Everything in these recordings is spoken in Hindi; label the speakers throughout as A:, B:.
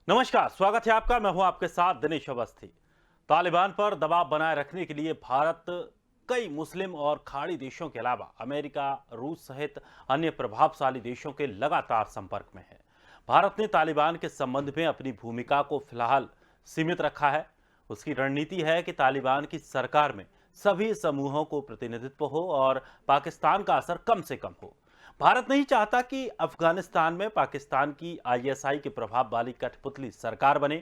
A: नमस्कार, स्वागत है आपका। मैं हूं आपके साथ दिनेश अवस्थी। तालिबान पर दबाव बनाए रखने के लिए भारत कई मुस्लिम और खाड़ी देशों के अलावा अमेरिका, रूस सहित अन्य प्रभावशाली देशों के लगातार संपर्क में है। भारत ने तालिबान के संबंध में अपनी भूमिका को फिलहाल सीमित रखा है। उसकी रणनीति है कि तालिबान की सरकार में सभी समूहों को प्रतिनिधित्व हो और पाकिस्तान का असर कम से कम हो। भारत नहीं चाहता कि अफगानिस्तान में पाकिस्तान की आईएसआई के प्रभाव वाली कठपुतली सरकार बने।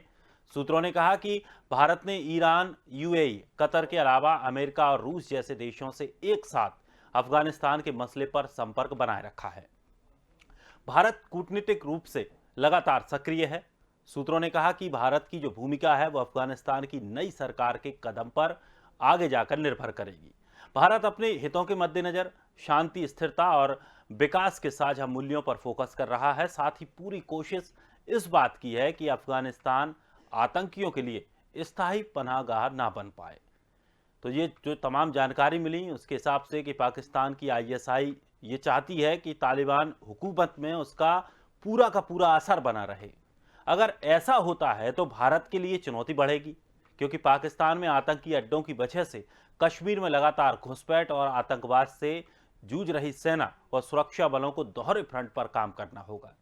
A: सूत्रों ने कहा कि भारत ने ईरान, यूएई, कतर के अलावा अमेरिका और रूस जैसे देशों से एक साथ अफगानिस्तान के मसले पर संपर्क बनाए रखा है। भारत कूटनीतिक रूप से लगातार सक्रिय है। सूत्रों ने कहा कि भारत की जो भूमिका है वह अफगानिस्तान की नई सरकार के कदम पर आगे जाकर निर्भर करेगी। भारत अपने हितों के मद्देनजर शांति, स्थिरता और विकास के साझा मूल्यों पर फोकस कर रहा है। साथ ही पूरी कोशिश इस बात की है कि अफगानिस्तान आतंकियों के लिए स्थायी पनाहगाह ना बन पाए। तो ये जो तमाम जानकारी मिली उसके हिसाब से कि पाकिस्तान की आईएसआई ये चाहती है कि तालिबान हुकूमत में उसका पूरा का पूरा असर बना रहे। अगर ऐसा होता है तो भारत के लिए चुनौती बढ़ेगी, क्योंकि पाकिस्तान में आतंकी अड्डों की वजह से कश्मीर में लगातार घुसपैठ और आतंकवाद से जूझ रही सेना और सुरक्षा बलों को दोहरे फ्रंट पर काम करना होगा।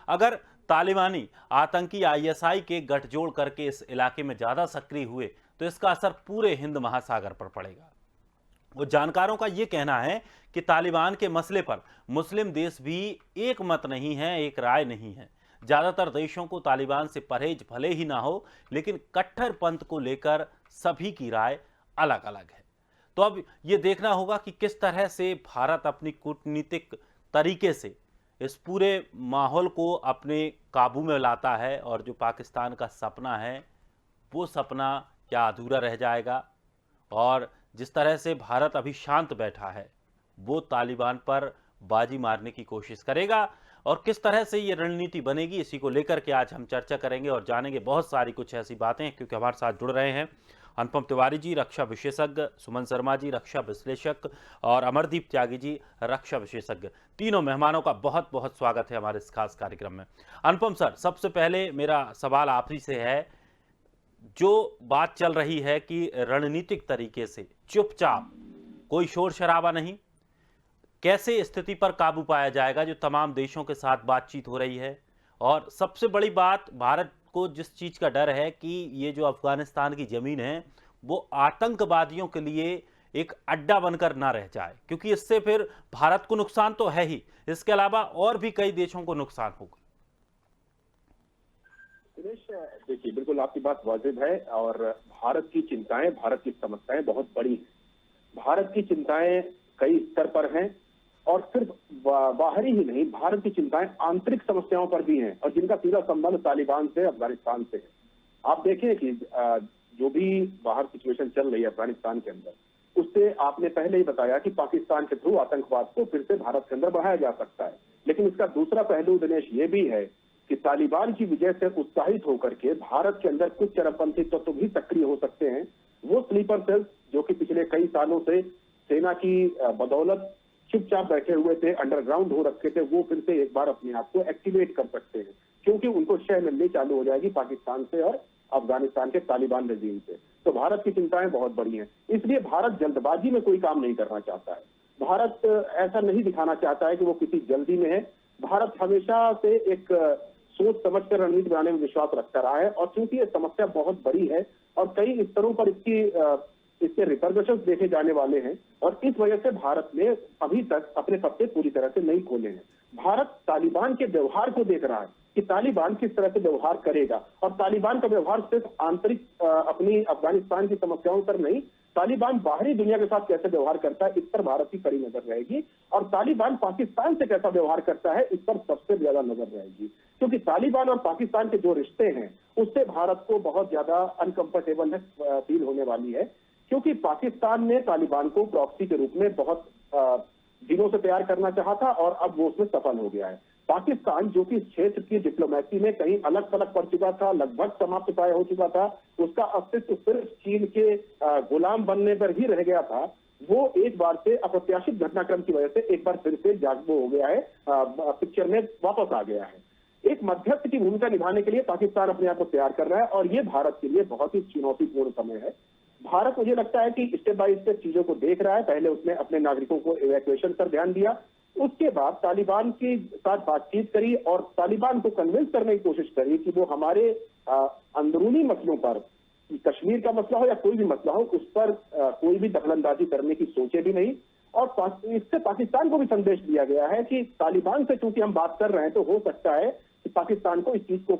A: अगर तालिबानी आतंकी आईएसआई के गठजोड़ करके इस इलाके में ज्यादा सक्रिय हुए तो इसका असर पूरे हिंद महासागर पर पड़ेगा। वो जानकारों का यह कहना है कि तालिबान के मसले पर मुस्लिम देश भी एक मत नहीं है, एक राय नहीं है। ज्यादातर देशों को तालिबान से परहेज भले ही ना हो, लेकिन कट्टरपंथ को लेकर सभी की राय अलग अलग है। तो अब यह देखना होगा कि किस तरह से भारत अपनी कूटनीतिक तरीके से इस पूरे माहौल को अपने काबू में लाता है, और जो पाकिस्तान का सपना है वो सपना क्या अधूरा रह जाएगा, और जिस तरह से भारत अभी शांत बैठा है वो तालिबान पर बाजी मारने की कोशिश करेगा, और किस तरह से ये रणनीति बनेगी, इसी को लेकर के आज हम चर्चा करेंगे और जानेंगे बहुत सारी कुछ ऐसी बातें। क्योंकि हमारे साथ जुड़ रहे हैं अनुपम तिवारी जी, रक्षा विशेषज्ञ, सुमन शर्मा जी, रक्षा विश्लेषक, और अमरदीप त्यागी जी, रक्षा विशेषज्ञ। तीनों मेहमानों का बहुत बहुत स्वागत है हमारे इस खास कार्यक्रम में। अनुपम सर, सबसे पहले मेरा सवाल आप ही से है। जो बात चल रही है कि रणनीतिक तरीके से चुपचाप, कोई शोर शराबा नहीं, कैसे स्थिति पर काबू पाया जाएगा जो तमाम देशों के साथ बातचीत हो रही है? और सबसे बड़ी बात, भारत को जिस चीज का डर है कि ये जो अफगानिस्तान की जमीन है वो आतंकवादियों के लिए एक अड्डा बनकर ना रह जाए, क्योंकि इससे फिर भारत को नुकसान तो है ही, इसके अलावा और भी कई देशों को नुकसान होगा।
B: दिनेश, देखिए, बिल्कुल आपकी बात वाजिब है। और भारत की चिंताएं, भारत की समस्याएं बहुत बड़ी हैं। भारत की चिंताएं कई स्तर पर हैं, और सिर्फ बाहरी ही नहीं, भारत की चिंताएं आंतरिक समस्याओं पर भी हैं, और जिनका सीधा संबंध तालिबान से, अफगानिस्तान से है। आप देखें कि जो भी बाहर सिचुएशन चल रही है अफगानिस्तान के अंदर, उससे आपने पहले ही बताया कि पाकिस्तान के थ्रू आतंकवाद को फिर से भारत के अंदर बढ़ाया जा सकता है। लेकिन इसका दूसरा पहलू दिनेश ये भी है कि तालिबान की विजय से उत्साहित होकर के भारत के अंदर कुछ चरमपंथी तत्व भी सक्रिय हो सकते हैं। वो स्लीपर सेल्स जो कि पिछले कई सालों से सेना की बदौलत चुपचाप बैठे हुए थे, अंडरग्राउंड हो रखे थे, वो फिर से एक बार अपने आप को एक्टिवेट कर सकते हैं, क्योंकि उनको शय मिलनी चालू हो जाएगी पाकिस्तान से और अफगानिस्तान के तालिबान रजीम से। तो भारत की चिंताएं बहुत बड़ी हैं। इसलिए भारत जल्दबाजी में कोई काम नहीं करना चाहता है। भारत ऐसा नहीं दिखाना चाहता है कि वो किसी जल्दी में है। भारत हमेशा से एक सोच समझ कर रणनीति बनाने में विश्वास रखता रहा है। और चूंकि ये समस्या बहुत बड़ी है और कई स्तरों पर इसके रिपरकशंस देखे जाने वाले हैं, और इस वजह से भारत ने अभी तक अपने पत्ते पूरी तरह से नहीं खोले हैं। भारत तालिबान के व्यवहार को देख रहा है कि तालिबान किस तरह से व्यवहार करेगा, और तालिबान का व्यवहार सिर्फ आंतरिक अपनी अफगानिस्तान की समस्याओं पर नहीं, तालिबान बाहरी दुनिया के साथ कैसे व्यवहार करता है इस पर भारत की कड़ी नजर रहेगी। और तालिबान पाकिस्तान से कैसा व्यवहार करता है इस पर सबसे ज्यादा नजर रहेगी, क्योंकि तालिबान और पाकिस्तान के जो रिश्ते हैं उससे भारत को बहुत ज्यादा अनकंफर्टेबल फील होने वाली है। क्योंकि पाकिस्तान ने तालिबान को प्रॉक्सी के रूप में बहुत दिनों से तैयार करना चाहा था, और अब वो उसमें सफल हो गया है। पाकिस्तान जो कि इस क्षेत्र की डिप्लोमेसी में कहीं अलग थलग पड़ चुका था, लगभग समाप्त प्राय हो चुका था, उसका अस्तित्व सिर्फ चीन के गुलाम बनने पर ही रह गया था, वो एक बार से अप्रत्याशित घटनाक्रम की वजह से एक बार फिर से जागबो हो गया है, पिक्चर में वापस आ गया है। एक मध्यस्थ की भूमिका निभाने के लिए पाकिस्तान अपने आप को तैयार कर रहा है और ये भारत के लिए बहुत ही चुनौतीपूर्ण समय है। भारत मुझे लगता है कि स्टेप बाय स्टेप चीजों को देख रहा है। पहले उसने अपने नागरिकों को इवैक्यूएशन पर ध्यान दिया, उसके बाद तालिबान के साथ बातचीत करी और तालिबान को कन्विंस करने की कोशिश करी कि वो हमारे अंदरूनी मसलों पर, कश्मीर का मसला हो या कोई भी मसला हो, उस पर कोई भी दखलंदाजी करने की सोचे भी नहीं। और इससे पाकिस्तान को भी संदेश दिया गया है कि तालिबान से चूंकि हम बात कर रहे हैं तो हो सकता है कि पाकिस्तान को इस चीज को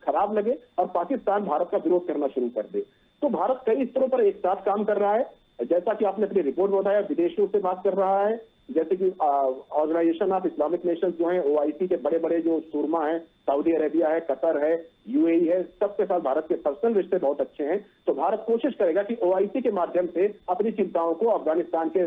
B: खराब लगे और पाकिस्तान भारत का विरोध करना शुरू कर दे। तो भारत कई स्तरों पर एक साथ काम कर रहा है। जैसा कि आपने अपनी रिपोर्ट में बताया, विदेशों से बात कर रहा है, जैसे कि ऑर्गेनाइजेशन ऑफ इस्लामिक नेशंस जो है, ओआईसी के बड़े बड़े जो सुरमा हैं, सऊदी अरेबिया है, कतर है, यूएई है, सबके साथ भारत के पर्सनल रिश्ते बहुत अच्छे हैं। तो भारत कोशिश करेगा कि ओआईसी के माध्यम से अपनी चिंताओं को अफगानिस्तान के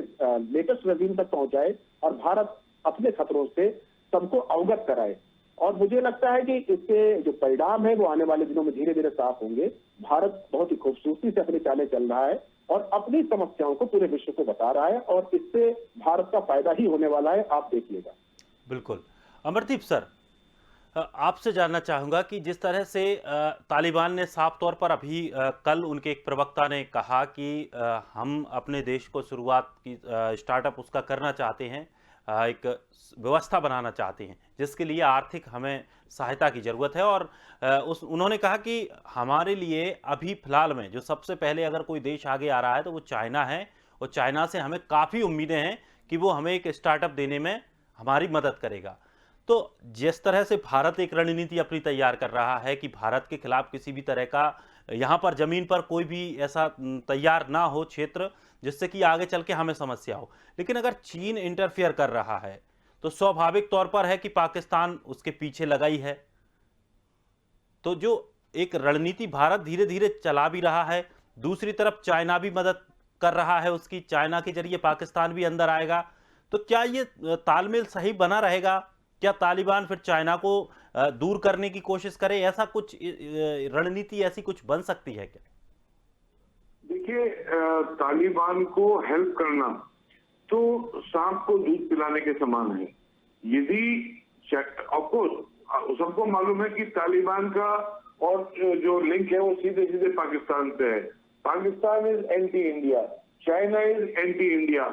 B: लेटेस्ट रजीम तक पहुंचाए और भारत अपने खतरों से सबको अवगत कराए। और मुझे लगता है कि इसके जो परिणाम है वो आने वाले दिनों में धीरे धीरे साफ होंगे। भारत बहुत ही खूबसूरती से अपनी चालें चल रहा है और अपनी समस्याओं को पूरे विश्व को बता रहा है और इससे भारत का फायदा ही होने वाला है, आप देखिएगा।
A: बिल्कुल। अमरदीप सर, आपसे जानना चाहूंगा कि जिस तरह से तालिबान ने साफ तौर पर अभी कल उनके एक प्रवक्ता ने कहा कि हम अपने देश को शुरुआत की स्टार्टअप उसका करना चाहते हैं, एक व्यवस्था बनाना चाहते हैं जिसके लिए आर्थिक हमें सहायता की ज़रूरत है। और उन्होंने कहा कि हमारे लिए अभी फिलहाल में जो सबसे पहले अगर कोई देश आगे आ रहा है तो वो चाइना है, और चाइना से हमें काफ़ी उम्मीदें हैं कि वो हमें एक स्टार्टअप देने में हमारी मदद करेगा। तो जिस तरह से भारत एक रणनीति अपनी तैयार कर रहा है कि भारत के खिलाफ किसी भी तरह का यहाँ पर जमीन पर कोई भी ऐसा तैयार ना हो क्षेत्र जिससे कि आगे चल के हमें समस्या हो, लेकिन अगर चीन इंटरफियर कर रहा है तो स्वाभाविक तौर पर है कि पाकिस्तान उसके पीछे लगा ही है। तो जो एक रणनीति भारत धीरे धीरे चला भी रहा है, दूसरी तरफ चाइना भी मदद कर रहा है उसकी, चाइना के जरिए पाकिस्तान भी अंदर आएगा। तो क्या ये तालमेल सही बना रहेगा? क्या तालिबान फिर चाइना को दूर करने की कोशिश करे? ऐसा कुछ रणनीति ऐसी कुछ बन सकती है क्या?
C: देखिए, तालिबान को हेल्प करना तो सांप को दूध पिलाने के समान है। यदि ऑफकोर्स सबको मालूम है कि तालिबान का और जो लिंक है वो सीधे सीधे पाकिस्तान से है। Pakistan is anti India, China is anti India,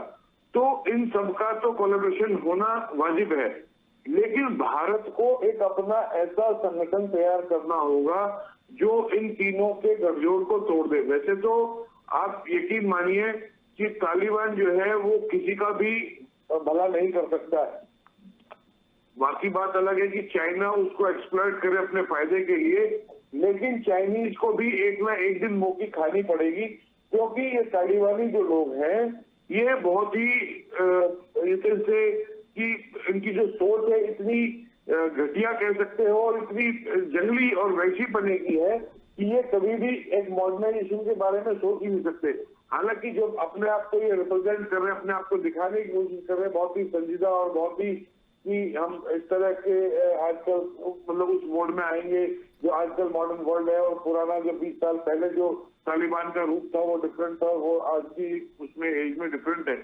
C: तो इन सबका तो कोलैबोरेशन होना वाजिब है। लेकिन भारत को एक अपना ऐसा संगठन तैयार करना होगा जो इन तीनों के गठजोड़ को तोड़ दे। वैसे तो आप यकीन मानिए कि तालिबान जो है वो किसी का भी भला नहीं कर सकता है। बाकी बात अलग है कि चाइना उसको एक्सप्लॉइट करे अपने फायदे के लिए, लेकिन चाइनीज को भी एक ना एक दिन मौकी खानी पड़ेगी, क्योंकि ये तालिबानी जो लोग हैं ये बहुत ही इस से कि इनकी जो सोच है इतनी घटिया कह सकते हो और इतनी जंगली और वैशी बने की है कि ये कभी भी एक मॉडर्नाइजेशन के बारे में सोच ही नहीं सकते। हालांकि जो अपने आप को ये रिप्रेजेंट कर रहे हैं, अपने आप को दिखाने की कोशिश कर रहे हैं बहुत ही संजीदा और बहुत ही कि हम इस तरह के आजकल मतलब उस मोड में आएंगे जो आजकल मॉडर्न वर्ल्ड है, और पुराना जो 20 साल पहले जो तालिबान का रूप था वो डिफरेंट था, वो आज की उसमें एज में डिफरेंट है।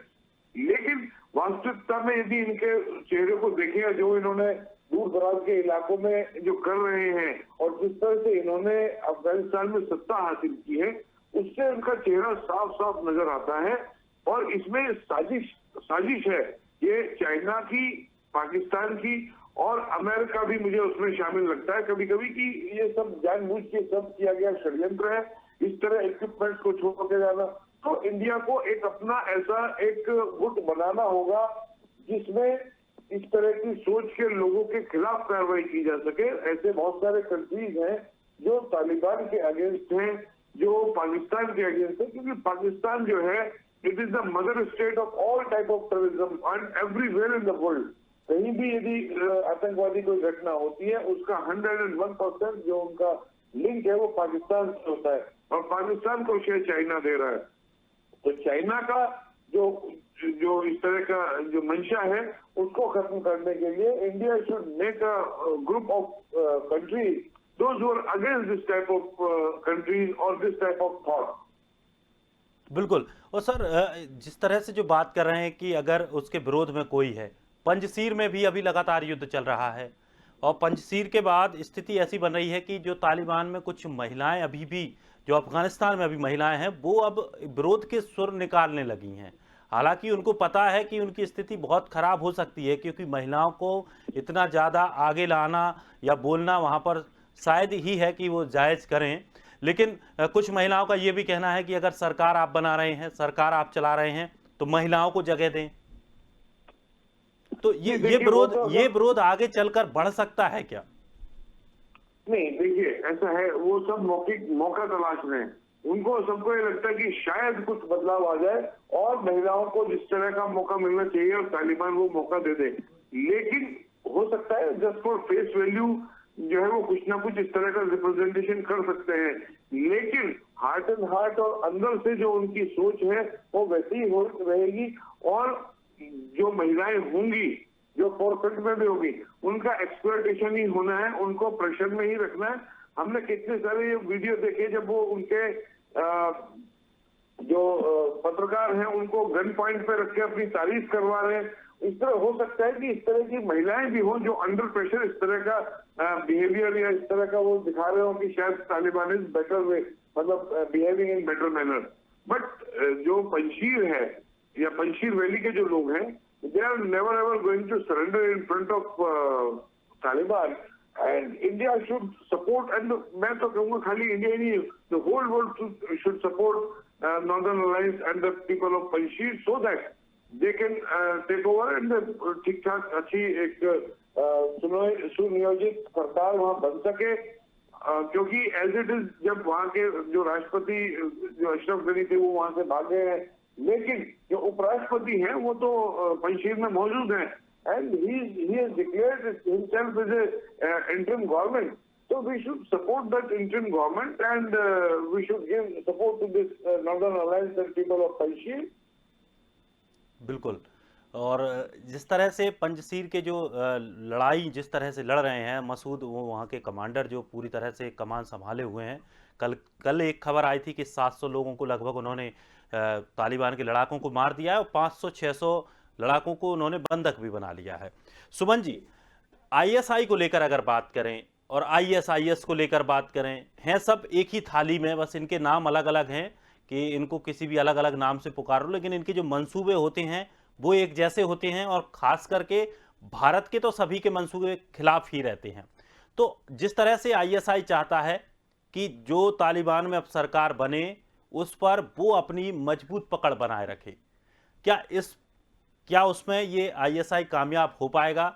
C: लेकिन वास्तविकता में यदि इनके चेहरे को देखें, जो इन्होंने दूर दराज के इलाकों में जो कर रहे हैं और जिस तरह से इन्होंने अफगानिस्तान में सत्ता हासिल की है, उससे उनका चेहरा साफ साफ नजर आता है। और इसमें साजिश है ये चाइना की, पाकिस्तान की और अमेरिका भी मुझे उसमें शामिल लगता है कभी कभी कि ये सब जानबूझ के सब किया गया षड्यंत्र है, इस तरह इक्विपमेंट को छोड़ के जाना। तो इंडिया को एक अपना ऐसा एक गुट बनाना होगा जिसमें इस तरह की सोच के लोगों के खिलाफ कार्रवाई की जा सके। ऐसे बहुत सारे कंट्रीज हैं जो तालिबान के अगेंस्ट हैं, जो पाकिस्तान के अगेंस्ट है, क्योंकि पाकिस्तान जो है it is the mother state of all type of terrorism and everywhere in the world. कहीं भी यदि आतंकवादी कोई घटना होती है उसका 101% जो उनका लिंक है वो पाकिस्तान से होता है, और पाकिस्तान को शेयर चाइना दे रहा है। तो चाइना का जो इस तरह का जो मंशा है उसको खत्म करने के लिए India should make a group of countries those who are against this type of countries और दिस टाइप ऑफ थॉट।
A: बिल्कुल। और सर, जिस तरह से जो बात कर रहे हैं कि अगर उसके विरोध में कोई है, पंजशीर में भी अभी लगातार युद्ध चल रहा है, और पंजशीर के बाद स्थिति ऐसी बन रही है कि जो तालिबान में कुछ महिलाएं अभी भी, जो अफगानिस्तान में अभी महिलाएं हैं, वो अब विरोध के सुर निकालने लगी हैं। हालांकि उनको पता है कि उनकी स्थिति बहुत खराब हो सकती है, क्योंकि महिलाओं को इतना ज़्यादा आगे लाना या बोलना वहाँ पर शायद ही है कि वो जायज़ करें। लेकिन कुछ महिलाओं का ये भी कहना है कि अगर सरकार आप बना रहे हैं, सरकार आप चला रहे हैं, तो महिलाओं को जगह दें। तो
C: जी, देखिए,
A: ये विरोध आगे चलकर बढ़ सकता है क्या?
C: नहीं, देखिए, ऐसा है, वो सब मौका तलाश रहे हैं। उनको सबको ये लगता है कि शायद कुछ बदलाव आ जाए और महिलाओं को जिस तरह का मौका मिलना चाहिए और तालिबान वो मौका दे दे। लेकिन हो सकता है जस्ट फॉर फेस वैल्यू जो है वो कुछ ना कुछ इस तरह का रिप्रेजेंटेशन कर सकते हैं, लेकिन हार्ट एंड हार्ट और अंदर से जो उनकी सोच है वो वैसी ही हो रहेगी। और जो महिलाएं होंगी, जो फोरफ्रंट में भी होगी, उनका एक्सप्लॉयटेशन ही होना है, उनको प्रेशर में ही रखना है। हमने कितने सारे वीडियो देखे जब वो उनके जो पत्रकार हैं उनको गन पॉइंट पे रख के अपनी तारीफ करवा रहे हैं। इस तरह हो सकता है कि इस तरह की महिलाएं भी हों जो अंडर प्रेशर इस तरह का बिहेवियर या इस तरह का वो दिखा रहे हो कि शायद तालिबान इज बेटर वे, मतलब behaving in better manner. But जो पंजशीर है या पंजशीर वैली के जो लोग हैं, they are never ever going to surrender in front of Taliban. And India should support, and मैं तो कहूंगा खाली इंडिया ही नहीं, the whole world should support northern alliance and the people of Panjshir so that they can take over and ठीक ठाक अच्छी एक सुनियोजित सरकार वहां बन सके। क्योंकि एज इट इज जब वहां के जो राष्ट्रपति जो अशरफ गनी थे वो वहां से भागे हैं, लेकिन जो उपराष्ट्रपति हैं वो तो पंजशीर में मौजूद हैं, and he has declared himself as a interim government. So we should support that interim government, and we should give support to this Northern Alliance and people of Panjshir.
A: बिल्कुल। और जिस तरह से पंजशीर के जो लड़ाई जिस तरह से लड़ रहे हैं मसूद, वो वहाँ के कमांडर जो पूरी तरह से कमान संभाले हुए हैं। कल एक खबर आई थी कि 700 लोगों को लगभग उन्होंने तालिबान के लड़ाकों को मार दिया है और 500-600 लड़ाकों को उन्होंने बंधक भी बना लिया है। सुमन जी, आईएसआई को लेकर अगर बात करें और आईएसआईएस को लेकर बात करें, हैं सब एक ही थाली में, बस इनके नाम अलग अलग हैं कि इनको किसी भी अलग अलग नाम से पुकारो, लेकिन इनके जो मंसूबे होते हैं वो एक जैसे होते हैं और खास करके भारत के तो सभी के मंसूबे खिलाफ ही रहते हैं। तो जिस तरह से आईएसआई चाहता है कि जो तालिबान में अब सरकार बने उस पर वो अपनी मजबूत पकड़ बनाए रखे, क्या उसमें ये आईएसआई कामयाब हो पाएगा?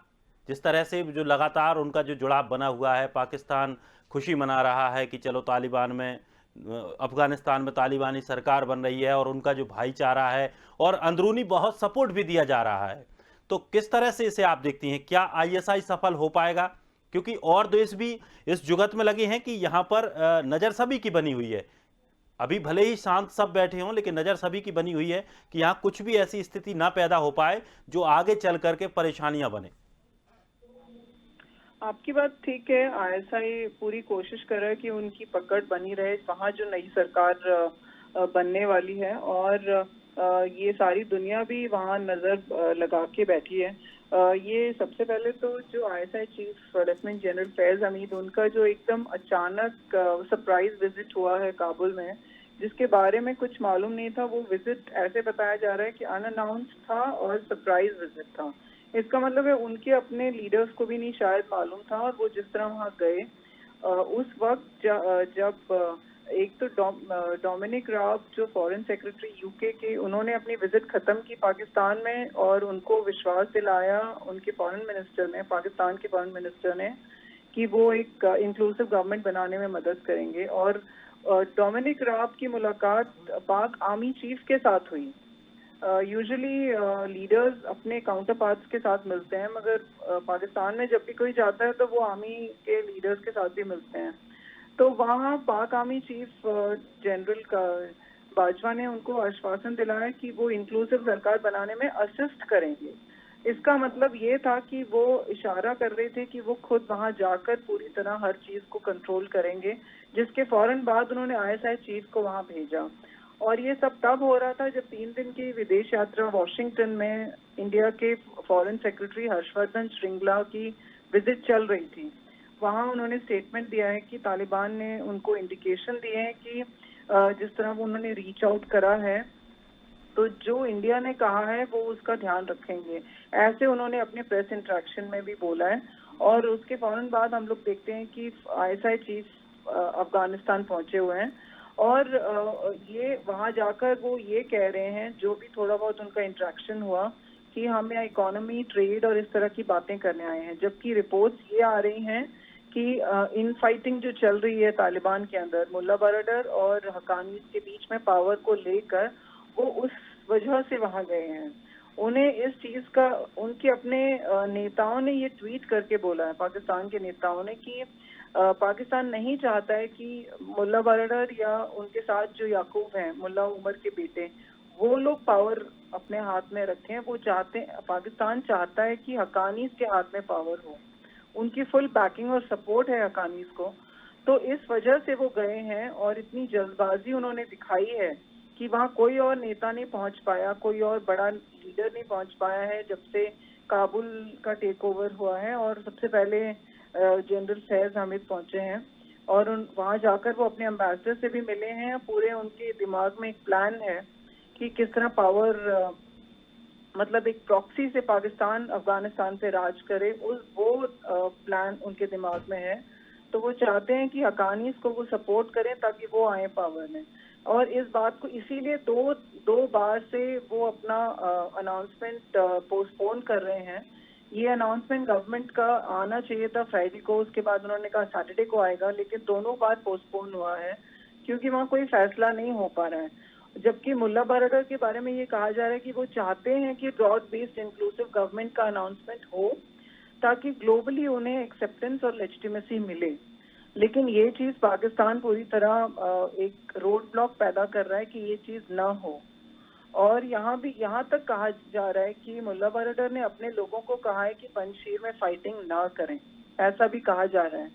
A: जिस तरह से जो लगातार उनका जो जुड़ाव बना हुआ है, पाकिस्तान खुशी मना रहा है कि चलो तालिबान में, अफगानिस्तान में तालिबानी सरकार बन रही है और उनका जो भाईचारा है और अंदरूनी बहुत सपोर्ट भी दिया जा रहा है, तो किस तरह से इसे आप देखती हैं? क्या आईएसआई सफल हो पाएगा? क्योंकि और देश भी इस जुगत में लगे हैं कि यहाँ पर नज़र सभी की बनी हुई है। अभी भले ही शांत सब बैठे हों, लेकिन नज़र सभी की बनी हुई है कि यहाँ कुछ भी ऐसी स्थिति ना पैदा हो पाए जो आगे चल करके परेशानियां बने।
D: आपकी बात ठीक है। आईएसआई पूरी कोशिश कर रहा है कि उनकी पकड़ बनी रहे वहाँ जो नई सरकार बनने वाली है, और ये सारी दुनिया भी वहाँ नज़र लगा के बैठी है। ये सबसे पहले तो जो ISI chief lieutenant general Faiz Hamid, उनका जो एकदम अचानक सरप्राइज विजिट हुआ है काबुल में, जिसके बारे में कुछ मालूम नहीं था। वो विजिट ऐसे बताया जा रहा है कि अनअनाउंस्ड था और सरप्राइज विजिट था। इसका मतलब है उनके अपने लीडर्स को भी नहीं शायद मालूम था, और वो जिस तरह वहाँ गए उस वक्त जब एक तो डोमिनिक राब जो फॉरेन सेक्रेटरी यूके के, उन्होंने अपनी विजिट खत्म की पाकिस्तान में और उनको विश्वास दिलाया उनके फॉरेन मिनिस्टर ने, पाकिस्तान के फॉरेन मिनिस्टर ने, कि वो एक इंक्लूसिव गवर्नमेंट बनाने में मदद करेंगे। और डोमिनिक राब की मुलाकात पाक आर्मी चीफ के साथ हुई। यूजुअली लीडर्स अपने काउंटर पार्ट्स के साथ मिलते हैं, मगर पाकिस्तान में जब भी कोई जाता है तो वो आर्मी के लीडर्स के साथ भी मिलते हैं। तो वहाँ पाक आर्मी चीफ जनरल का बाजवा ने उनको आश्वासन दिलाया कि वो इंक्लूसिव सरकार बनाने में असिस्ट करेंगे। इसका मतलब ये था कि वो इशारा कर रहे थे कि वो खुद वहाँ जाकर पूरी तरह हर चीज़ को कंट्रोल करेंगे, जिसके फौरन बाद उन्होंने आईएसआई चीफ को वहाँ भेजा। और ये सब तब हो रहा था जब 3 दिन की विदेश यात्रा वॉशिंगटन में इंडिया के फॉरेन सेक्रेटरी हर्षवर्धन श्रृंगला की विजिट चल रही थी, वहाँ उन्होंने स्टेटमेंट दिया है कि तालिबान ने उनको इंडिकेशन दिए हैं कि जिस तरह वो उन्होंने रीच आउट करा है, तो जो इंडिया ने कहा है वो उसका ध्यान रखेंगे, ऐसे उन्होंने अपने प्रेस इंटरेक्शन में भी बोला है। और उसके फौरन बाद हम लोग देखते हैं कि आईएसआई चीफ अफगानिस्तान पहुंचे हुए हैं और ये वहां जाकर वो ये कह रहे हैं, जो भी थोड़ा बहुत उनका इंटरेक्शन हुआ, कि हम यहाँ इकोनॉमी, ट्रेड और इस तरह की बातें करने आए हैं। जबकि रिपोर्ट्स ये आ रही हैं कि इन फाइटिंग जो चल रही है तालिबान के अंदर, मुल्ला बरदर और हक्कानी के बीच में पावर को लेकर, वो उस वजह से वहां गए हैं। उन्हें इस चीज का, उनके अपने नेताओं ने ये ट्वीट करके बोला है, पाकिस्तान के नेताओं ने, कि पाकिस्तान नहीं चाहता है कि मुल्ला बरदर या उनके साथ जो याकूब हैं, मुल्ला उमर के बेटे, वो लोग पावर अपने हाथ में रखें। वो चाहते, पाकिस्तान चाहता है कि हक्कानीज के हाथ में पावर हो। उनकी फुल बैकिंग और सपोर्ट है हक्कानीज को। तो इस वजह से वो गए हैं और इतनी जल्दबाजी उन्होंने दिखाई है कि वहाँ कोई और नेता नहीं पहुंच पाया, कोई और बड़ा लीडर नहीं पहुंच पाया है जब से काबुल का टेक ओवर हुआ है। और सबसे पहले जनरल फैज हामिद पहुंचे हैं और वहाँ जाकर वो अपने एम्बेसडर से भी मिले हैं। पूरे उनके दिमाग में एक प्लान है कि किस तरह पावर, मतलब एक प्रॉक्सी से पाकिस्तान अफगानिस्तान पे राज करे, वो प्लान उनके दिमाग में है। तो वो चाहते हैं कि हक्कानीज को वो सपोर्ट करें ताकि वो आए पावर में। और इस बात को इसीलिए दो बार से वो अपना अनाउंसमेंट पोस्टपोन कर रहे हैं। ये अनाउंसमेंट गवर्नमेंट का आना चाहिए था फ्राइडे को, उसके बाद उन्होंने कहा सैटरडे को आएगा, लेकिन दोनों बार पोस्टपोन हुआ है क्योंकि वहाँ कोई फैसला नहीं हो पा रहा है। जबकि मुल्ला बरदर के बारे में ये कहा जा रहा है कि वो चाहते हैं कि ब्रॉड बेस्ड इंक्लूसिव गवर्नमेंट का अनाउंसमेंट हो ताकि ग्लोबली उन्हें एक्सेप्टेंस और लेजिटिमेसी मिले। लेकिन ये चीज पाकिस्तान पूरी तरह एक रोड ब्लॉक पैदा कर रहा है कि ये चीज ना हो। और यहाँ तक कहा जा रहा है कि मुल्ला बरदर ने अपने लोगों को कहा है कि पंजशीर में फाइटिंग ना करें, ऐसा भी कहा जा रहा है।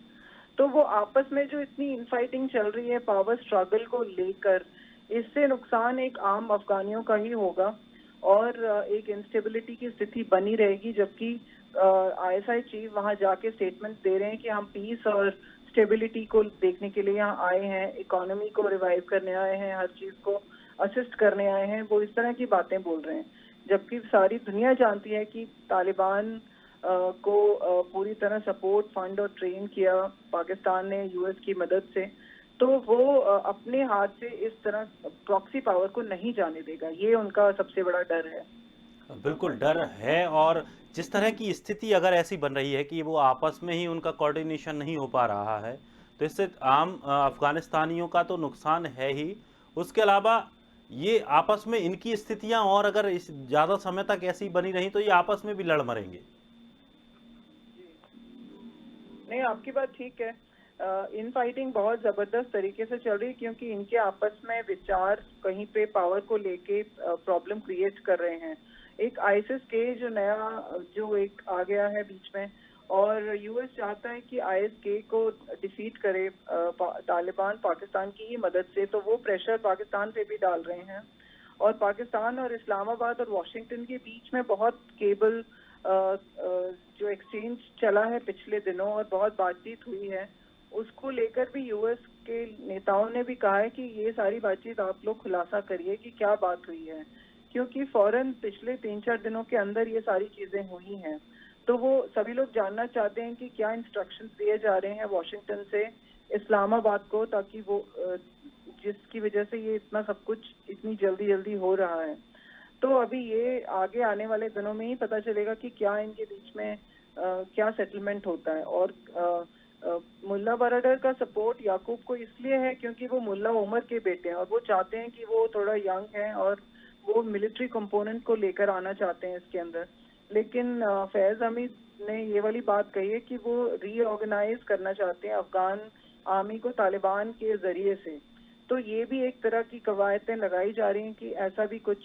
D: तो वो आपस में जो इतनी इनफाइटिंग चल रही है पावर स्ट्रगल को लेकर, इससे नुकसान एक आम अफगानियों का ही होगा और एक इंस्टेबिलिटी की स्थिति बनी रहेगी। जबकि आईएसआई चीफ वहां जाके स्टेटमेंट दे रहे हैं कि हम पीस और स्टेबिलिटी को देखने के लिए यहाँ आए हैं, इकोनॉमी को रिवाइव करने आए हैं, हर चीज को असिस्ट करने आए हैं, वो इस तरह की बातें बोल रहे हैं। जबकि सारी दुनिया जानती है कि तालिबान को पूरी तरह सपोर्ट, फंड और ट्रेन किया पाकिस्तान ने यूएस की मदद से। तो वो अपने हाथ से इस तरह प्रॉक्सी पावर को नहीं जाने देगा, ये उनका सबसे बड़ा डर है।
A: बिल्कुल डर है। और जिस तरह की स्थिति अगर ऐसी बन रही है कि वो आपस में ही उनका कोऑर्डिनेशन नहीं हो पा रहा है, तो इससे आम अफगानिस्तानियों का तो नुकसान है ही, उसके अलावा ये आपस में इनकी स्थितियां और अगर इस ज़्यादा समय तक ऐसी बनी रही तो ये आपस में भी लड़ मरेंगे।
D: नहीं, आपकी बात ठीक है। इन फाइटिंग बहुत जबरदस्त तरीके से चल रही है क्योंकि इनके आपस में विचार कहीं पे पावर को लेके प्रॉब्लम क्रिएट कर रहे हैं। एक आईएसएस के जो एक आ गया है बीच में, और यूएस चाहता है कि आईएसके को डिफीट करे तालिबान पाकिस्तान की ही मदद से, तो वो प्रेशर पाकिस्तान पे भी डाल रहे हैं। और पाकिस्तान और इस्लामाबाद और वॉशिंगटन के बीच में बहुत केबल जो एक्सचेंज चला है पिछले दिनों और बहुत बातचीत हुई है, उसको लेकर भी यूएस के नेताओं ने भी कहा है कि ये सारी बातचीत आप लोग खुलासा करिए कि क्या बात हुई है, क्योंकि फौरन पिछले 3-4 दिनों के अंदर ये सारी चीजें हुई हैं। तो वो सभी लोग जानना चाहते हैं कि क्या इंस्ट्रक्शंस दिए जा रहे हैं वॉशिंगटन से इस्लामाबाद को, ताकि वो जिसकी वजह से ये इतना सब कुछ इतनी जल्दी हो रहा है। तो अभी ये आगे आने वाले दिनों में ही पता चलेगा कि क्या इनके बीच में क्या सेटलमेंट होता है। और मुल्ला बरदर का सपोर्ट याकूब को इसलिए है क्योंकि वो मुल्ला उमर के बेटे हैं और वो चाहते हैं कि वो थोड़ा यंग हैं और वो मिलिट्री कंपोनेंट को लेकर आना चाहते हैं इसके अंदर। लेकिन फैज हमीद ने ये वाली बात कही है कि वो रीऑर्गेनाइज करना चाहते हैं अफगान आर्मी को तालिबान के जरिए से। तो ये भी एक तरह की कवायदें लगाई जा रही हैं कि ऐसा भी कुछ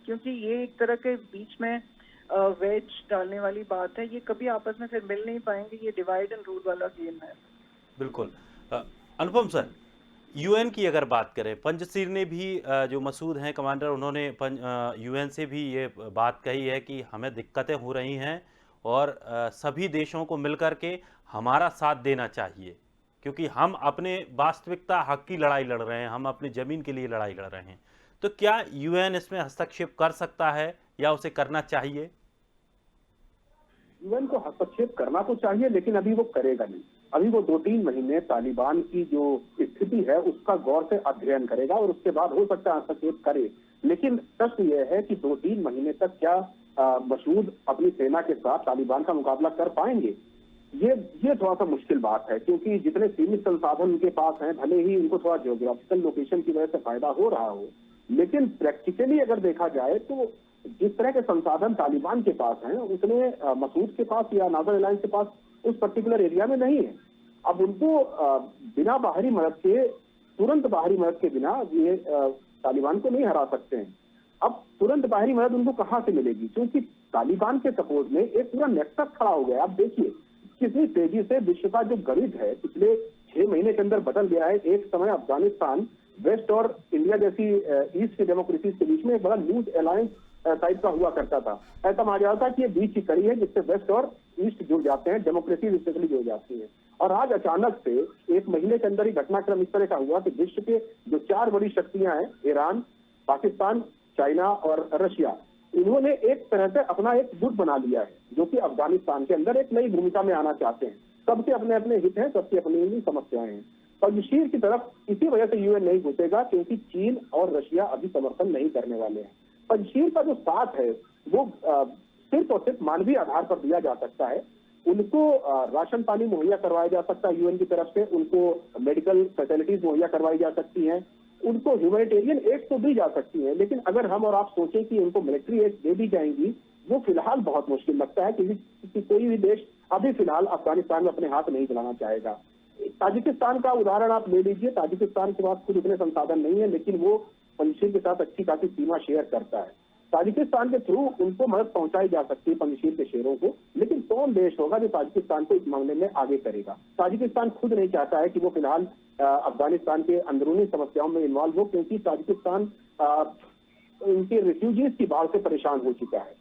D: क्योंकि ये एक तरह के बीच में वेज डालने वाली बात है, ये कभी आपस में फिर मिल नहीं पाएंगे, ये डिवाइड एंड रूल वाला गेम है।
A: बिल्कुल। अनुपम सर, यूएन की अगर बात करें, पंजशीर ने भी जो मसूद हैं कमांडर, उन्होंने यूएन से भी ये बात कही है कि हमें दिक्कतें हो रही हैं और सभी देशों को मिलकर के हमारा साथ देना चाहिए, क्योंकि हम अपने वास्तविकता हक की लड़ाई लड़ रहे हैं, हम अपनी ज़मीन के लिए लड़ाई लड़ रहे हैं। तो क्या यूएन इसमें हस्तक्षेप कर सकता है या उसे करना चाहिए?
B: यूएन को हस्तक्षेप करना तो चाहिए, लेकिन अभी वो करेगा नहीं। अभी वो 2-3 महीने तालिबान की जो स्थिति है उसका गौर से अध्ययन करेगा और उसके बाद हो सकता है हस्तक्षेप करे। लेकिन प्रश्न यह है कि 2-3 महीने तक क्या मसूद अपनी सेना के साथ तालिबान का मुकाबला कर पाएंगे? ये थोड़ा सा मुश्किल बात है, क्योंकि जितने सीमित संसाधन उनके पास हैं, भले ही उनको थोड़ा जियोग्राफिकल लोकेशन की वजह से फायदा हो रहा हो, लेकिन प्रैक्टिकली अगर देखा जाए तो जिस तरह के संसाधन तालिबान के पास हैं, उतने मसूद के पास या नाजर अलायंस के पास उस पर्टिकुलर एरिया में नहीं है। अब उनको बिना बाहरी मदद के, तुरंत बाहरी मदद के बिना ये तालिबान को नहीं हरा सकते हैं। अब तुरंत बाहरी मदद उनको कहां से मिलेगी? क्योंकि तालिबान के सपोर्ट में एक पूरा नेटवर्क खड़ा हो गया। आप देखिए कितनी तेजी से विश्व का जो गणित है पिछले 6 महीने के अंदर बदल गया है। एक समय अफगानिस्तान वेस्ट और इंडिया जैसी ईस्ट की डेमोक्रेसी के बीच में एक बड़ा लूज अलायंस टाइप का हुआ करता था। ऐसा माना जाता था कि ये बीच की कड़ी है जिससे वेस्ट और ईस्ट जुड़ जाते हैं, डेमोक्रेसी स्पेशली जुड़ जाती है। और आज अचानक से 1 महीने के अंदर ही घटनाक्रम इस तरह का हुआ कि विश्व के जो 4 बड़ी शक्तियां हैं, ईरान, पाकिस्तान, चाइना और रशिया, इन्होंने एक तरह से अपना एक गुट बना लिया है, जो कि अफगानिस्तान के अंदर एक नई भूमिका में आना चाहते हैं। सबके अपने अपने हित हैं, सबकी अपनी अपनी समस्याएं हैं। पंजशीर की तरफ इसी वजह से यूएन नहीं घुसेगा, क्योंकि चीन और रशिया अभी समर्थन नहीं करने वाले हैं। पंजशीर का जो साथ है वो सिर्फ और सिर्फ मानवीय आधार पर दिया जा सकता है। उनको राशन पानी मुहैया करवाया जा सकता है यूएन की तरफ से, उनको मेडिकल फैसिलिटीज मुहैया करवाई जा सकती हैं, उनको ह्यूमैनिटेरियन एड तो दी जा सकती है। लेकिन अगर हम और आप सोचें कि उनको मिलिट्री एड दे दी जाएंगी, वो फिलहाल बहुत मुश्किल लगता है, क्योंकि कोई भी देश अभी फिलहाल अफगानिस्तान में अपने हाथ नहीं चलाना चाहेगा। ताजिकिस्तान का उदाहरण आप ले लीजिए। ताजिकिस्तान के पास खुद उतने संसाधन नहीं है, लेकिन वो पंजशीर के साथ अच्छी खासी सीमा शेयर करता है। ताजिकिस्तान के थ्रू उनको मदद पहुंचाई जा सकती है पंजशीर के शेरों को, लेकिन कौन देश होगा जो ताजिकिस्तान को इस मामले में आगे करेगा? ताजिकिस्तान खुद नहीं चाहता है कि वो फिलहाल अफगानिस्तान के अंदरूनी समस्याओं में इन्वॉल्व हो, क्योंकि ताजिकिस्तान उनके रिफ्यूजीज की बाढ़ से परेशान हो चुका है।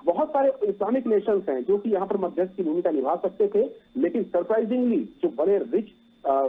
B: बहुत सारे इस्लामिक नेशंस हैं जो कि यहाँ पर मध्यस्थ की भूमिका निभा सकते थे, लेकिन सरप्राइजिंगली जो बड़े रिच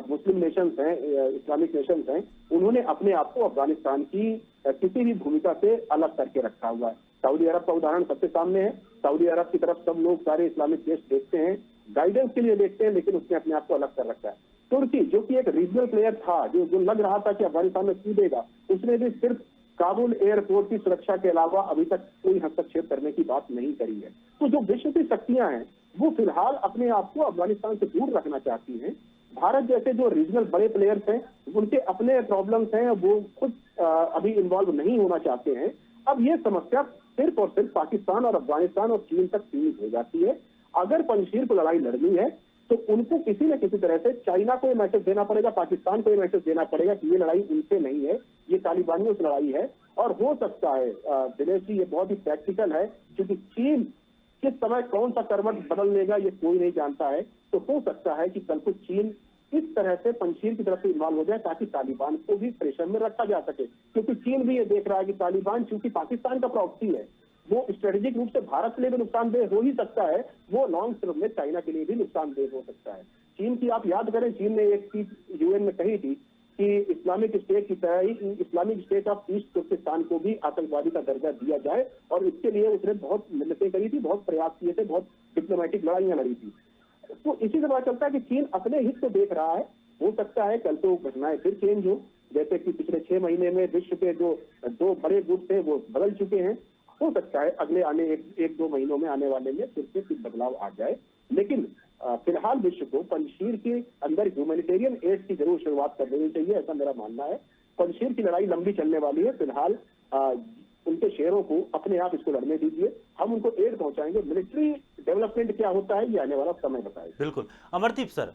B: मुस्लिम नेशंस हैं, इस्लामिक नेशंस हैं, उन्होंने अपने आप को अफगानिस्तान की किसी भी भूमिका से अलग करके रखा हुआ है। सऊदी अरब का उदाहरण सबके सामने है। सऊदी अरब की तरफ सब लोग, सारे इस्लामिक देश देखते हैं, गाइडेंस के लिए देखते हैं, लेकिन उसने अपने आप को अलग कर रखा है। तुर्की, जो कि एक रीजनल प्लेयर था, जो लग रहा था कि अफगानिस्तान में कूदेगा, उसने भी सिर्फ काबुल एयरपोर्ट की सुरक्षा के अलावा अभी तक कोई हस्तक्षेप करने की बात नहीं करी है। तो जो विश्व की शक्तियां हैं वो फिलहाल अपने आप को अफगानिस्तान से दूर रखना चाहती हैं। भारत जैसे जो रीजनल बड़े प्लेयर्स हैं, उनके अपने प्रॉब्लम्स हैं, वो खुद अभी इन्वॉल्व नहीं होना चाहते हैं। अब ये समस्या सिर्फ और सिर्फ पाकिस्तान और अफगानिस्तान और चीन तक सीमित हो जाती है। अगर पंजशीर को लड़ाई लड़नी है तो उनको किसी न किसी तरह से चाइना को ये मैसेज देना पड़ेगा, पाकिस्तान को ये मैसेज देना पड़ेगा कि ये लड़ाई उनसे नहीं है, ये तालिबानियों से लड़ाई है। और हो सकता है दिनेश जी, ये बहुत ही प्रैक्टिकल है, क्योंकि चीन किस समय कौन सा करवट बदल लेगा ये कोई नहीं जानता है। तो हो सकता है कि कल को चीन इस तरह से पंजशीर की तरफ से इन्वॉल्व हो जाए ताकि तालिबान को भी प्रेशर में रखा जा सके, क्योंकि चीन भी ये देख रहा है कि तालिबान चूंकि पाकिस्तान का प्रॉक्सी है, वो स्ट्रेटेजिक रूप से भारत के लिए भी नुकसानदेह हो ही सकता है, वो लॉन्ग टर्म में चाइना के लिए भी नुकसानदेह हो सकता है। चीन की आप याद करें, चीन ने एक चीज यूएन में कही थी कि इस्लामिक स्टेट की तरह ही Islamic state of East Turkistan को भी आतंकवादी का दर्जा दिया जाए, और इसके लिए उसने बहुत मिन्नतें करी थी, बहुत प्रयास किए थे, बहुत डिप्लोमेटिक लड़ाइयां लड़ी थी। तो इसी से पता चलता है कि चीन अपने हित को देख रहा है। हो सकता है कल तो घटनाएं फिर चेंज हो, जैसे कि पिछले 6 महीने में विश्व के जो 2 बड़े गुट थे वो बदल चुके हैं। हो सकता है अगले आने 1-2 महीनों में आने वाले में फिर से कुछ बदलाव आ जाए, लेकिन फिलहाल विश्व को पंजशीर के अंदर ह्यूमैनिटेरियन एड की जरूर शुरुआत कर देनी चाहिए, ऐसा मेरा मानना है। पंजशीर की लड़ाई लंबी चलने वाली है। फिलहाल उनके शेरों को अपने आप इसको लड़ने दीजिए, हम उनको एड पहुंचाएंगे। मिलिट्री डेवलपमेंट क्या होता है ये आने वाला समय बताएगा।
A: बिल्कुल। अमरदीप सर,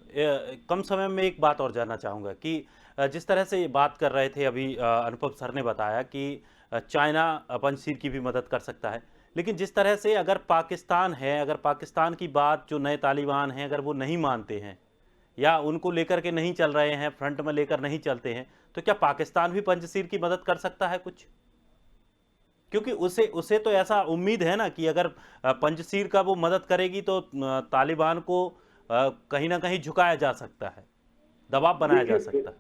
A: कम समय में एक बात और जानना चाहूँगा कि जिस तरह से ये बात कर रहे थे अभी अनुपम सर ने बताया कि चाइना पंजशीर की भी मदद कर सकता है, लेकिन जिस तरह से अगर पाकिस्तान है, अगर पाकिस्तान की बात जो नए तालिबान हैं अगर वो नहीं मानते हैं या उनको लेकर के नहीं चल रहे हैं, फ्रंट में लेकर नहीं चलते हैं, तो क्या पाकिस्तान भी पंजशीर की मदद कर सकता है कुछ? क्योंकि उसे उसे तो ऐसा उम्मीद है ना कि अगर पंजशीर का वो मदद करेगी तो तालिबान को कहीं ना कहीं झुकाया जा सकता है, दबाव बनाया जा
C: देखिए,
A: सकता है।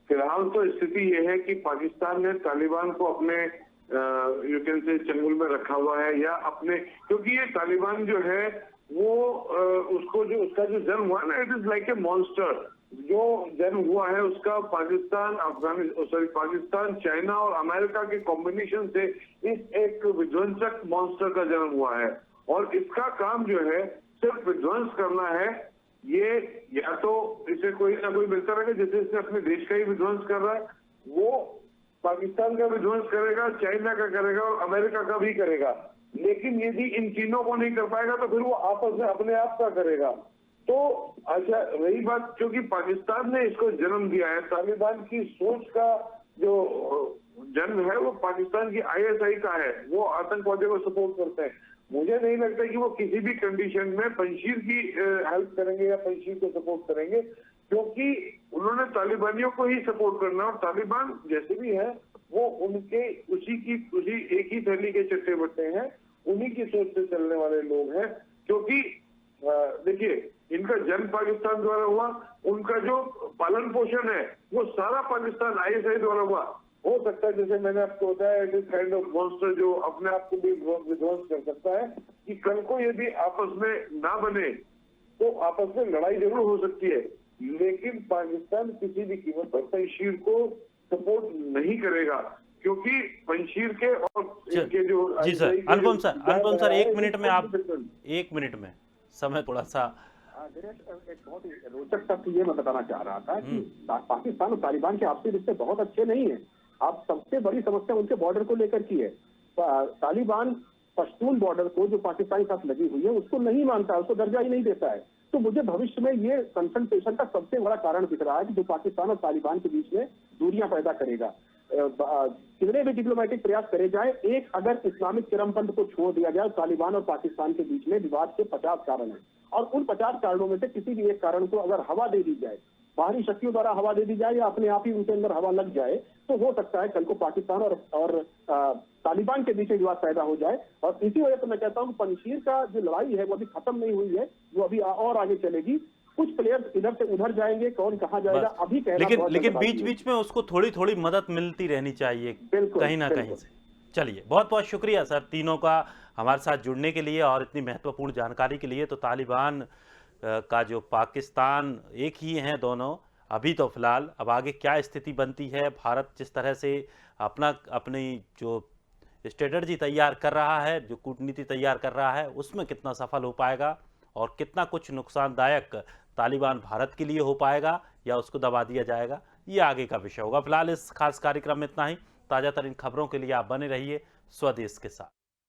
C: फिलहाल तो स्थिति ये है कि पाकिस्तान ने तालिबान को अपने यू कैन से चंगुल में रखा हुआ है, या अपने, क्योंकि ये तालिबान जो है वो उसका जो जन्म हुआ ना, it is like a monster. जो जन्म हुआ है उसका पाकिस्तान, चाइना और अमेरिका के कॉम्बिनेशन से इस एक विध्वंसक मॉन्स्टर का जन्म हुआ है, और इसका काम जो है सिर्फ विध्वंस करना है। ये या तो इसे कोई ना कोई मिलता रहेगा, जैसे इसने अपने देश का ही विध्वंस कर रहा है, वो पाकिस्तान का विध्वंस करेगा, चाइना का करेगा और अमेरिका का भी करेगा। लेकिन यदि इन तीनों को नहीं कर पाएगा तो फिर वो आपस में अपने आप का करेगा। तो अच्छा, रही बात, क्योंकि पाकिस्तान ने इसको जन्म दिया है, तालिबान की सोच का जो जन्म है वो पाकिस्तान की ISI का है, वो आतंकवादियों को सपोर्ट करते हैं। मुझे नहीं लगता कि वो किसी भी कंडीशन में पंजशीर की हेल्प करेंगे या पंजशीर को सपोर्ट करेंगे, क्योंकि उन्होंने तालिबानियों को ही सपोर्ट करना, और तालिबान जैसे भी है वो उनके उसी एक ही थैली के चट्टे बट्टे हैं, उन्हीं की सोच से चलने वाले लोग हैं। क्योंकि देखिए, इनका जन्म पाकिस्तान द्वारा हुआ, उनका जो पालन पोषण है वो सारा पाकिस्तान ISI द्वारा हुआ। हो सकता है, जैसे मैंने आपको बताया, it is kind of monster जो अपने आप को भी विध्वंस कर सकता है, कि कल को यदि आपस में ना बने तो आपस में लड़ाई जरूर हो सकती है, लेकिन पाकिस्तान किसी भी कीमत पर पंजशीर को सपोर्ट नहीं करेगा, क्योंकि पंजशीर के और इनके जो
A: जी सर, अनुपम सर, एक मिनट में समय थोड़ा सा।
B: एक बहुत ही रोचक तथ्य ये मैं बताना चाह रहा था कि पाकिस्तान और तालिबान के आपसी रिश्ते बहुत अच्छे नहीं है। अब सबसे बड़ी समस्या उनके बॉर्डर को लेकर की है। तालिबान पश्तून बॉर्डर को जो पाकिस्तान के साथ लगी हुई है उसको नहीं मानता, उसको दर्जा ही नहीं देता है। तो मुझे भविष्य में ये कंफ्रंटेशन का सबसे बड़ा कारण दिख रहा है कि जो पाकिस्तान और तालिबान के बीच में दूरियां पैदा करेगा। कितने भी डिप्लोमेटिक प्रयास करे जाए, एक अगर इस्लामिक चरमपंथ को छोड़ दिया जाए, तालिबान और पाकिस्तान के बीच में विवाद के 50 कारण हैं, और उन 50 कारणों में से किसी भी एक कारण को अगर हवा दे दी जाए, बाहरी शक्तियों द्वारा हवा दे दी जाए या अपने आप ही उनके अंदर हवा लग जाए, तो हो सकता है कल को पाकिस्तान और तालिबान के बीच विवाद पैदा हो जाए। और इसी वजह से मैं कहता हूँ कि पंजशीर का जो लड़ाई है वो अभी खत्म नहीं हुई है, वो अभी और आगे चलेगी। कुछ प्लेयर्स इधर से उधर जाएंगे, कौन कहाँ जाएगा अभी कहना,
A: लेकिन बीच बीच में उसको थोड़ी थोड़ी मदद मिलती रहनी चाहिए कहीं ना कहीं से। चलिए, बहुत बहुत शुक्रिया सर तीनों का हमारे साथ जुड़ने के लिए और इतनी महत्वपूर्ण जानकारी के लिए। तो तालिबान का जो पाकिस्तान एक ही हैं दोनों अभी तो फिलहाल, अब आगे क्या स्थिति बनती है, भारत जिस तरह से अपनी जो स्ट्रेटजी तैयार कर रहा है, जो कूटनीति तैयार कर रहा है, उसमें कितना सफल हो पाएगा और कितना कुछ नुकसानदायक तालिबान भारत के लिए हो पाएगा या उसको दबा दिया जाएगा, ये आगे का विषय होगा। फिलहाल इस खास कार्यक्रम में इतना ही। ताज़ा तरीन खबरों के लिए आप बने रहिए स्वदेश के साथ।